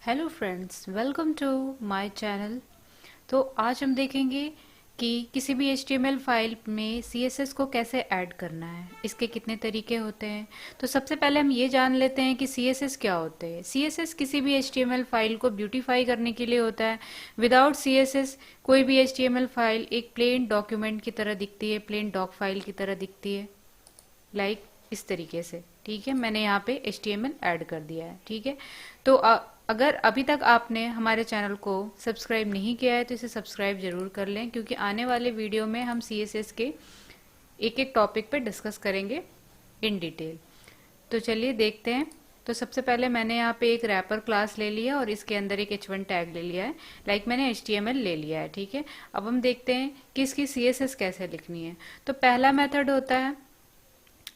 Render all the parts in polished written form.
Hello friends, welcome to my channel. तो आज हम देखेंगे कि किसी भी HTML फाइल में CSS को कैसे ऐड करना है, इसके कितने तरीके होते हैं। तो सबसे पहले हम ये जान लेते हैं कि CSS क्या होते हैं। CSS किसी भी HTML फाइल को ब्यूटीफाई करने के लिए होता है। विदाउट CSS कोई भी HTML फाइल एक प्लेन डॉक्यूमेंट की तरह दिखती है, प्लेन डॉक फाइल की तरह दिखती है, लाइक इस तरीके से। ठीक है, मैंने यहाँ पे HTML ऐड कर दिया है। ठीक है, तो अगर अभी तक आपने हमारे चैनल को सब्सक्राइब नहीं किया है तो इसे सब्सक्राइब जरूर कर लें, क्योंकि आने वाले वीडियो में हम CSS के एक एक टॉपिक पे डिस्कस करेंगे इन डिटेल। तो चलिए देखते हैं। तो सबसे पहले मैंने यहाँ पे एक रैपर क्लास ले लिया और इसके अंदर एक h1 टैग ले लिया है, लाइक मैंने HTML ले लिया है। ठीक है, अब हम देखते हैं कि इसकी CSS कैसे लिखनी है। तो पहला मेथड होता है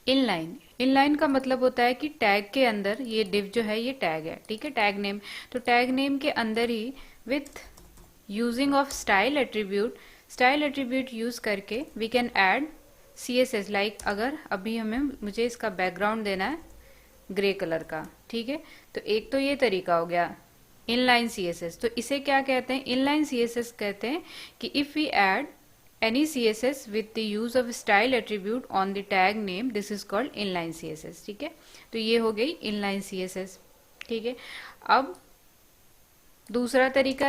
इनलाइन। इनलाइन का मतलब होता है कि टैग के अंदर, ये डिव जो है ये टैग है, ठीक है, टैग नेम। तो टैग नेम के अंदर ही with using of style attribute use करके we can add CSS। Like अगर अभी मुझे इसका बैकग्राउंड देना है ग्रे कलर का, ठीक है, तो एक तो ये तरीका हो गया इनलाइन CSS। तो इसे क्या कहते हैं? इनलाइन CSS कहते हैं कि if we add any CSS with the use of style attribute on the tag name, this is called inline CSS। ठीक है, तो ये हो गई inline CSS। ठीक है, अब दूसरा तरीका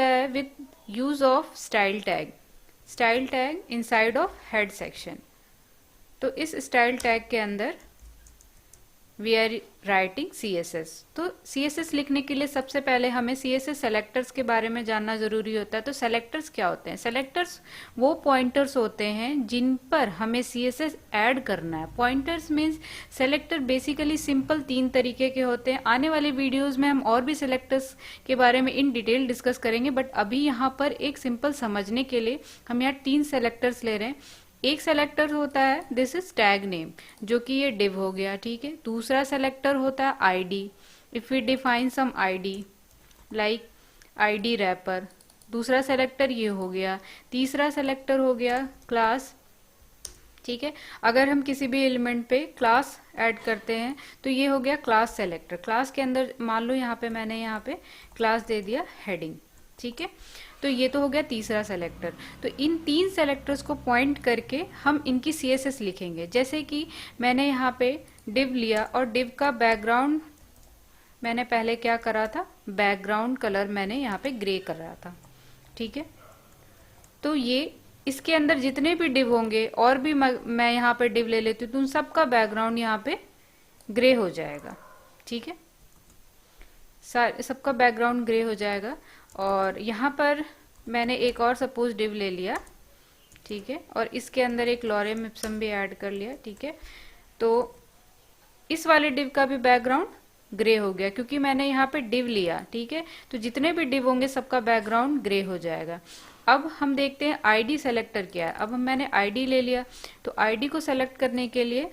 है with use of style tag inside of head section। तो इस style tag के अंदर वी आर राइटिंग CSS। तो CSS लिखने के लिए सबसे पहले हमें CSS सेलेक्टर्स के बारे में जानना जरूरी होता है। तो सेलेक्टर्स क्या होते हैं? सेलेक्टर्स वो पॉइंटर्स होते हैं जिन पर हमें CSS ऐड करना है। Pointers means selector basically simple 3 तरीके के होते हैं। आने वाले वीडियोज में हम और भी सेलेक्टर्स के बारे में इन डिटेल डिस्कस करेंगे, बट अभी यहाँ पर एक सिंपल समझने के लिए हम यहाँ 3 सेलेक्टर्स ले रहे हैं। एक सेलेक्टर होता है दिस इज टैग नेम, जो कि ये डिव हो गया। ठीक है, दूसरा सेलेक्टर होता है ID। If we define some ID like ID wrapper, दूसरा सेलेक्टर ये हो गया। तीसरा सेलेक्टर हो गया क्लास। ठीक है, अगर हम किसी भी एलिमेंट पे क्लास ऐड करते हैं तो ये हो गया क्लास सेलेक्टर। क्लास के अंदर मान लो यहाँ पे मैंने यहाँ पे क्लास दे दिया हेडिंग। ठीक है, तो ये तो हो गया तीसरा सेलेक्टर। तो इन 3 सेलेक्टर्स को पॉइंट करके हम इनकी CSS लिखेंगे। जैसे कि मैंने यहाँ पे डिव लिया और डिव का बैकग्राउंड मैंने पहले क्या करा था, बैकग्राउंड कलर मैंने यहाँ पे ग्रे कर रहा था। ठीक है, तो ये इसके अंदर जितने भी डिव होंगे और भी मैं यहाँ पे डिव ले लेती हूँ तो उन सबका बैकग्राउंड यहाँ पे ग्रे हो जाएगा। ठीक है, सबका बैकग्राउंड ग्रे हो जाएगा। और यहाँ पर मैंने एक और सपोज डिव ले लिया। ठीक है, और इसके अंदर एक लॉरेम इप्सम भी ऐड कर लिया। ठीक है, तो इस वाले डिव का भी बैकग्राउंड ग्रे हो गया क्योंकि मैंने यहाँ पे डिव लिया। ठीक है, तो जितने भी डिव होंगे सबका बैकग्राउंड ग्रे हो जाएगा। अब हम देखते हैं ID सेलेक्टर क्या है। अब मैंने ID ले लिया, तो ID को सेलेक्ट करने के लिए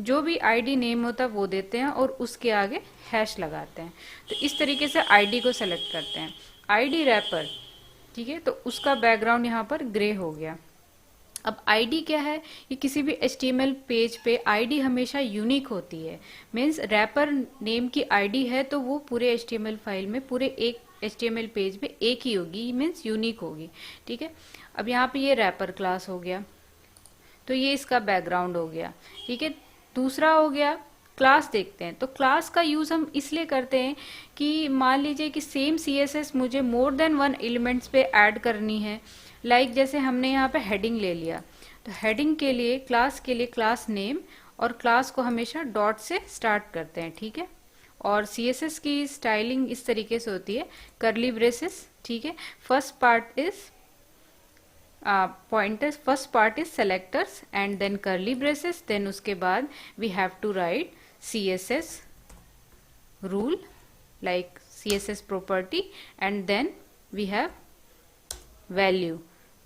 जो भी ID नेम होता है वो देते हैं और उसके आगे हैश लगाते हैं। तो इस तरीके से ID को सेलेक्ट करते हैं। ID रैपर, ठीक है, तो उसका बैकग्राउंड यहाँ पर ग्रे हो गया। अब ID क्या है? ये किसी भी HTML पेज पे ID हमेशा यूनिक होती है। मीन्स रैपर नेम की ID है तो वो पूरे HTML फाइल में, पूरे एक HTML पेज में एक ही होगी, मीन्स यूनिक होगी। ठीक है, अब यहाँ पे ये रैपर क्लास हो गया, तो ये इसका बैकग्राउंड हो गया। ठीक है, दूसरा हो गया क्लास। देखते हैं, तो क्लास का यूज हम इसलिए करते हैं कि मान लीजिए कि सेम CSS मुझे मोर देन 1 एलिमेंट्स पे ऐड करनी है। लाइक जैसे हमने यहाँ पे हेडिंग ले लिया, तो हेडिंग के लिए क्लास नेम और क्लास को हमेशा डॉट से स्टार्ट करते हैं। ठीक है, और CSS की स्टाइलिंग इस तरीके से होती है, कर्ली ब्रेसेस। ठीक है, first part is selectors and then curly braces, then उसके बाद we have to write CSS rule like CSS property and then we have value।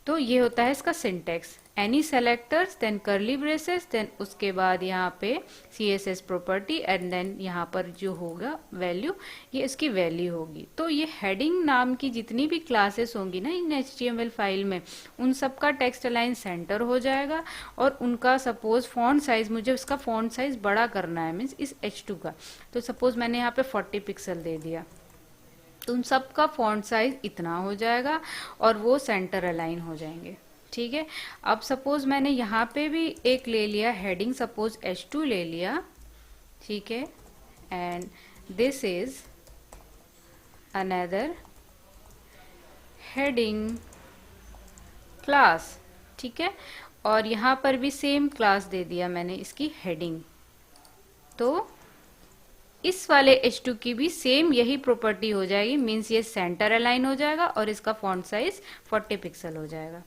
तो ये होता है इसका syntax. Any selectors, then curly braces, then उसके बाद यहाँ पे CSS प्रॉपर्टी एंड देन यहाँ पर जो होगा वैल्यू, ये इसकी वैल्यू होगी। तो ये हेडिंग नाम की जितनी भी क्लासेस होंगी ना इन HTML फाइल में, उन सब का टेक्स्ट अलाइन सेंटर हो जाएगा और उनका सपोज फॉन्ट साइज, मुझे उसका फॉन्ट साइज बड़ा करना है मीन्स इस H2 का, तो सपोज मैंने यहाँ पे 40 पिक्सल दे दिया, तो उन सब का फॉन्ट साइज इतना हो जाएगा और वो सेंटर अलाइन हो जाएंगे। ठीक है, अब सपोज मैंने यहाँ पे भी एक ले लिया हेडिंग, सपोज H2 ले लिया, ठीक है, and this is another heading class, ठीक है, और यहाँ पर भी सेम क्लास दे दिया मैंने इसकी हेडिंग। तो इस वाले H2 की भी सेम यही प्रॉपर्टी हो जाएगी, मीन्स ये सेंटर अलाइन हो जाएगा और इसका फॉन्ट साइज 40 पिक्सल हो जाएगा।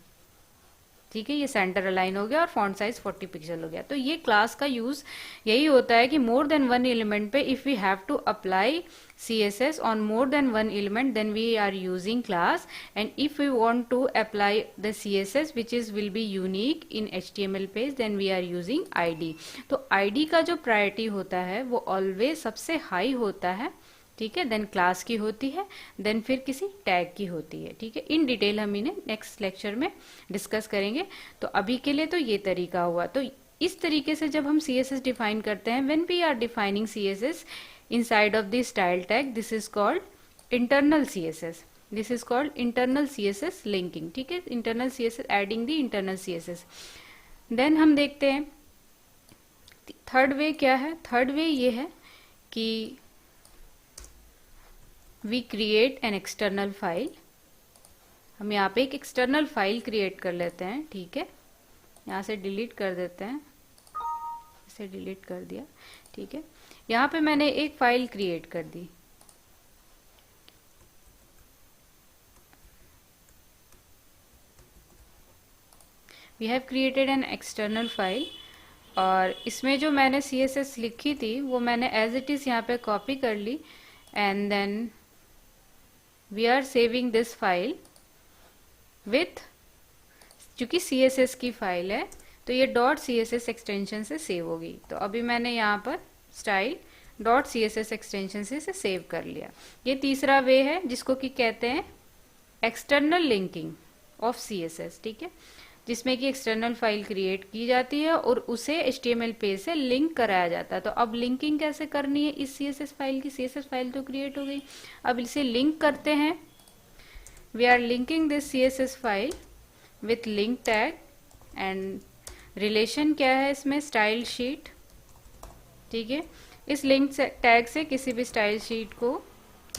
ठीक है, ये सेंटर अलाइन हो गया और फॉन्ट साइज 40 पिक्सल हो गया। तो ये क्लास का यूज यही होता है कि मोर देन वन एलिमेंट पे if we have to apply CSS on more than one element, then we are using class, and if we want to apply the CSS which is will be unique in HTML page, then we are using ID। तो ID का जो priority होता है वो always सबसे high होता है, ठीक है, देन क्लास की होती है, देन फिर किसी टैग की होती है। ठीक है, इन डिटेल हम इन्हें नेक्स्ट लेक्चर में डिस्कस करेंगे। तो अभी के लिए तो ये तरीका हुआ। तो इस तरीके से जब हम CSS डिफाइन करते हैं, when we are defining CSS inside of the style tag, this is called internal CSS, this is called internal CSS linking। ठीक है, internal CSS adding the internal CSS। Then हम देखते हैं थर्ड वे क्या है। Third way ये है कि we create an external file. हम यहाँ पे एक एक्सटर्नल फाइल क्रिएट कर लेते हैं। ठीक है, यहाँ से डिलीट कर देते हैं, इसे डिलीट कर दिया। ठीक है, यहाँ पे मैंने एक फाइल क्रिएट कर दी। We have created an external file, और इसमें जो मैंने CSS लिखी थी वो मैंने एज इट इज यहाँ पे कॉपी कर ली, and then we are saving this file with, चूंकि CSS की फाइल है तो ये .css एक्सटेंशन से सेव होगी। तो अभी मैंने यहाँ पर स्टाइल .css एक्सटेंशन से इसे सेव कर लिया। ये तीसरा वे है जिसको कि कहते हैं एक्सटर्नल लिंकिंग ऑफ CSS। ठीक है, जिसमें कि एक्सटर्नल फाइल क्रिएट की जाती है और उसे HTML पेज से लिंक कराया जाता है। तो अब लिंकिंग कैसे करनी है इस CSS फाइल की? CSS फाइल तो क्रिएट हो गई, अब इसे लिंक करते हैं। We are linking this CSS file with link tag, and relation क्या है इसमें? Style sheet. ठीक है, इस लिंक टैग से किसी भी स्टाइल शीट को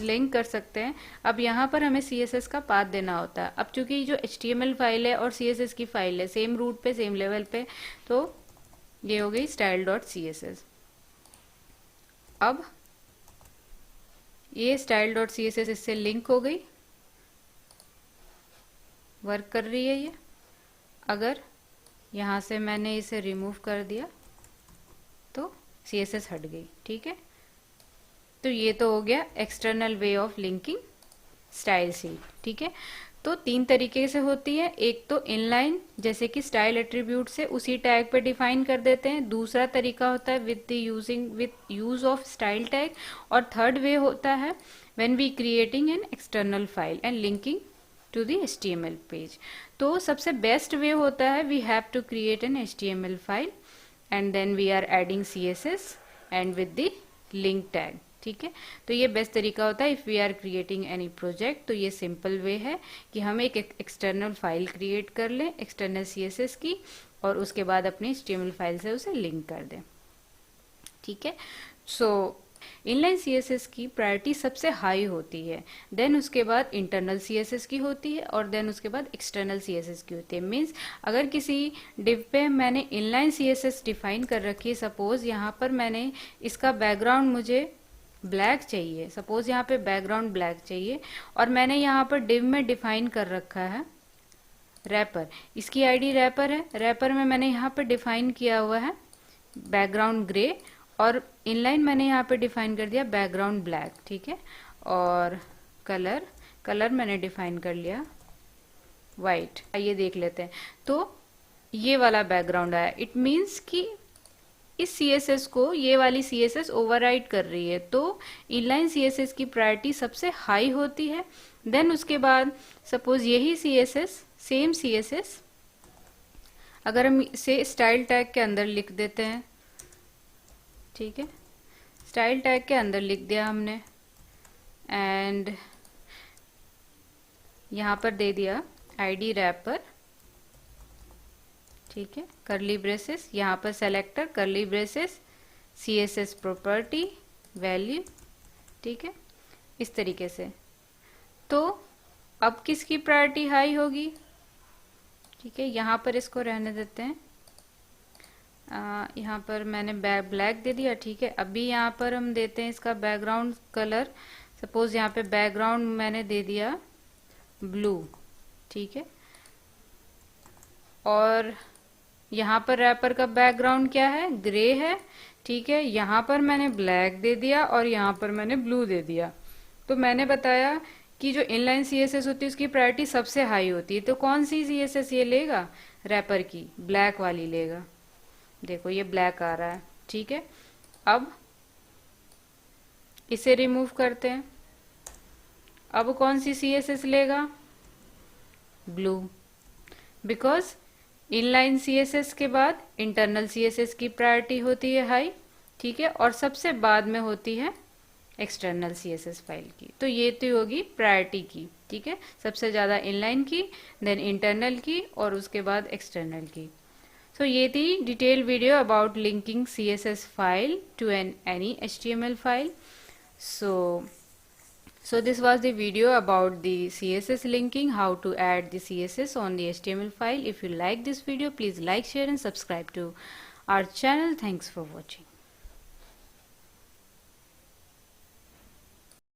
लिंक कर सकते हैं। अब यहाँ पर हमें CSS का पाथ देना होता है। अब चूंकि जो HTML फाइल है और CSS की फाइल है सेम रूट पे, सेम लेवल पे, तो ये हो गई style.css। अब ये style.css इससे लिंक हो गई, वर्क कर रही है ये। अगर यहाँ से मैंने इसे रिमूव कर दिया तो CSS हट गई। ठीक है, तो ये तो हो गया external way of linking style sheet. ठीक है, तो तीन तरीके से होती है। एक तो इनलाइन, जैसे कि स्टाइल एट्रीब्यूट से उसी टैग पे डिफाइन कर देते हैं। दूसरा तरीका होता है with use of style tag, और थर्ड वे होता है when we creating an external file and linking to the HTML page. तो सबसे बेस्ट वे होता है we have to create an HTML file and then we are adding CSS and with the link tag. ठीक है, तो ये best तरीका होता है if we are creating any project. तो ये सिंपल वे है कि हम एक एक्सटर्नल फाइल क्रिएट कर लें एक्सटर्नल CSS की, और उसके बाद अपनी HTML फाइल से उसे लिंक कर दें। ठीक है, सो इनलाइन CSS की प्रायोरिटी सबसे हाई होती है, देन उसके बाद इंटरनल CSS की होती है, और देन उसके बाद एक्सटर्नल CSS की होती है। मींस अगर किसी डिव पे मैंने इनलाइन CSS डिफाइन कर रखी है, सपोज यहाँ पर मैंने इसका बैकग्राउंड मुझे ब्लैक चाहिए, सपोज यहाँ पे बैकग्राउंड ब्लैक चाहिए, और मैंने यहाँ पर डिव में डिफाइन कर रखा है रैपर, इसकी ID रैपर है। रैपर में मैंने यहाँ पे डिफाइन किया हुआ है बैकग्राउंड ग्रे, और इनलाइन मैंने यहाँ पे डिफाइन कर दिया बैकग्राउंड ब्लैक। ठीक है, और कलर मैंने डिफाइन कर लिया वाइट। ये देख लेते हैं। तो ये वाला बैकग्राउंड आया, इट मीन्स कि इस CSS को ये वाली CSS ओवरराइड कर रही है, तो इनलाइन CSS की प्रायोरिटी सबसे हाई होती है। देन उसके बाद सपोज यही CSS, सेम CSS अगर हम इसे स्टाइल टैग के अंदर लिख देते हैं, ठीक है, स्टाइल टैग के अंदर लिख दिया हमने एंड यहाँ पर दे दिया ID रैपर, ठीक है, करली ब्रेसेस, यहाँ पर सेलेक्टर, करली ब्रेसेस, CSS प्रॉपर्टी, वैल्यू, ठीक है, इस तरीके से। तो अब किसकी प्रायोरिटी हाई होगी, ठीक है, यहाँ पर इसको रहने देते हैं, यहाँ पर मैंने ब्लैक दे दिया, ठीक है। अभी यहाँ पर हम देते हैं इसका बैकग्राउंड कलर, सपोज यहाँ पे बैकग्राउंड मैंने दे दिया ब्लू, ठीक है, और यहाँ पर रैपर का बैकग्राउंड क्या है, ग्रे है, ठीक है। यहाँ पर मैंने ब्लैक दे दिया और यहाँ पर मैंने ब्लू दे दिया। तो मैंने बताया कि जो इनलाइन CSS होती है उसकी प्रायोरिटी सबसे हाई होती है, तो कौन सी CSS ये लेगा, रैपर की ब्लैक वाली लेगा। देखो ये ब्लैक आ रहा है, ठीक है। अब इसे रिमूव करते हैं, अब कौन सी CSS लेगा, ब्लू, बिकॉज इनलाइन CSS के बाद इंटरनल CSS की प्रायोरिटी होती है हाई, ठीक है, और सबसे बाद में होती है एक्सटर्नल CSS फाइल की। तो ये तो होगी प्रायोरिटी की, ठीक है, सबसे ज्यादा इनलाइन की, देन इंटरनल की और उसके बाद एक्सटर्नल की। सो ये थी detail video about linking CSS file to any HTML file. So this was the video about the CSS linking, how to add the CSS on the HTML file. If you like this video, please like, share and subscribe to our channel. Thanks for watching.